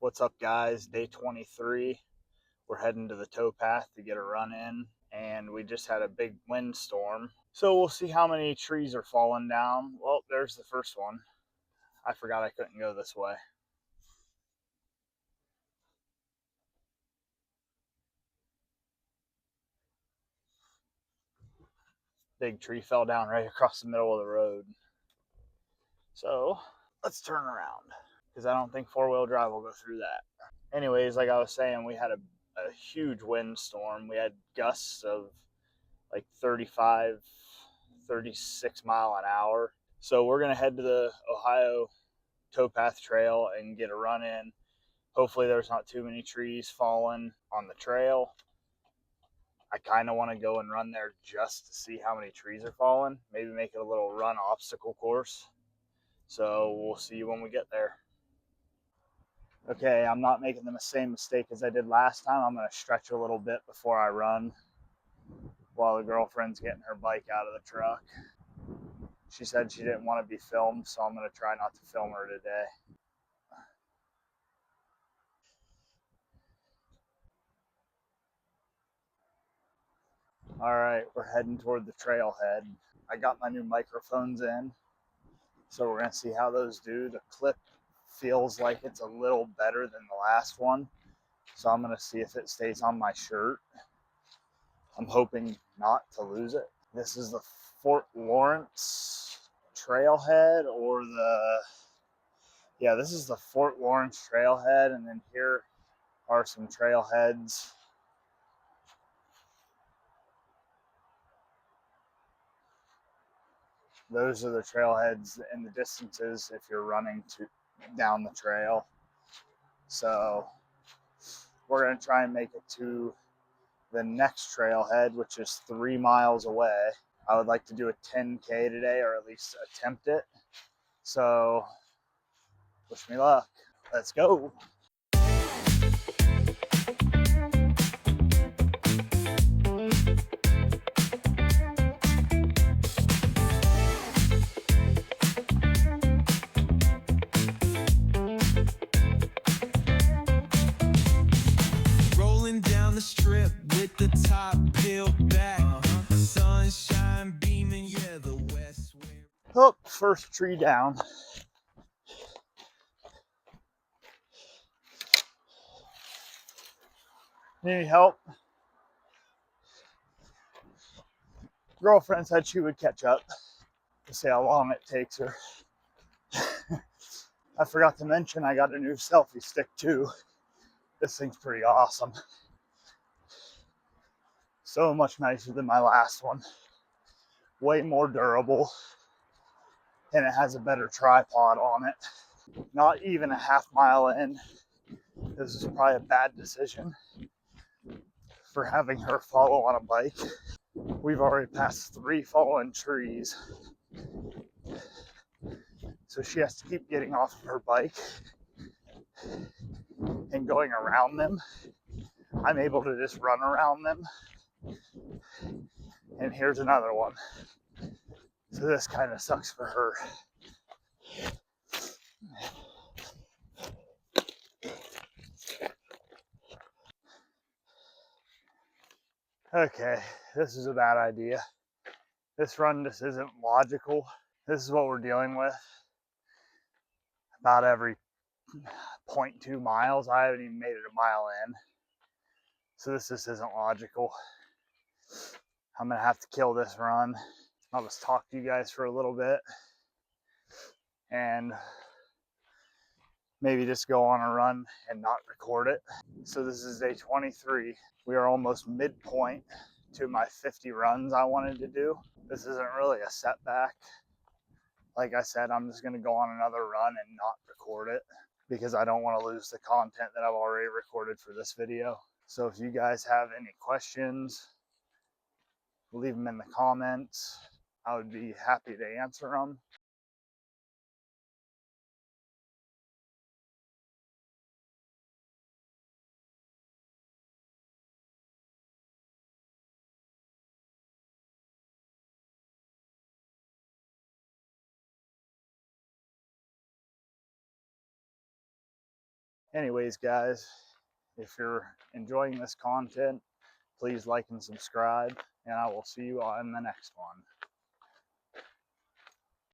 What's up, guys? Day 23. We're heading to the towpath to get a run in, and we just had a big windstorm. So we'll see how many trees are falling down. Well, there's the first one. I forgot I couldn't go this way. Big tree fell down right across the middle of the road. So let's turn around, because I don't think four-wheel drive will go through that. Anyways, like I was saying, we had a huge windstorm. We had gusts of like 35, 36 mile an hour. So we're going to head to the Ohio towpath trail and get a run in. Hopefully there's not too many trees falling on the trail. I kind of want to go and run there just to see how many trees are falling. Maybe make it a little run obstacle course. So we'll see you when we get there. Okay, I'm not making the same mistake as I did last time. I'm going to stretch a little bit before I run while the girlfriend's getting her bike out of the truck. She said she didn't want to be filmed, so I'm going to try not to film her today. All right, we're heading toward the trailhead. I got my new microphones in, so we're going to see how those do. The clip feels like it's a little better than the last one, so I'm going to see if it stays on my shirt. I'm hoping not to lose it. This is the Fort Lawrence trailhead, or this is the Fort Lawrence trailhead, and then here are some trailheads. Those are the trailheads and the distances if you're running down the trail. So we're going to try and make it to the next trailhead, which is 3 miles away. I would like to do a 10K today, or at least attempt it. So wish me luck. Let's go. Rolling down the strip with the top peeled back. Sunshine beaming, yeah, the west wind. Oh, first tree down. Need help? Girlfriend said she would catch up to see how long it takes her. I forgot to mention I got a new selfie stick too. This thing's pretty awesome. So much nicer than my last one. Way more durable. And it has a better tripod on it. Not even a half mile in. This is probably a bad decision for having her follow on a bike. We've already passed 3 fallen trees. So she has to keep getting off of her bike and going around them. I'm able to just run around them. And here's another one. So this kind of sucks for her. Okay, this is a bad idea. This run just isn't logical. This is what we're dealing with. About every 0.2 miles, I haven't even made it a mile in. So this just isn't logical. I'm gonna have to kill this run. I'll just talk to you guys for a little bit and maybe just go on a run and not record it. So this is day 23. We are almost midpoint to my 50 runs I wanted to do. This isn't really a setback. Like I said, I'm just gonna go on another run and not record it because I don't want to lose the content that I've already recorded for this video. So if you guys have any questions, leave them in the comments. I would be happy to answer them. Anyways, guys, if you're enjoying this content, please like and subscribe, and I will see you on the next one.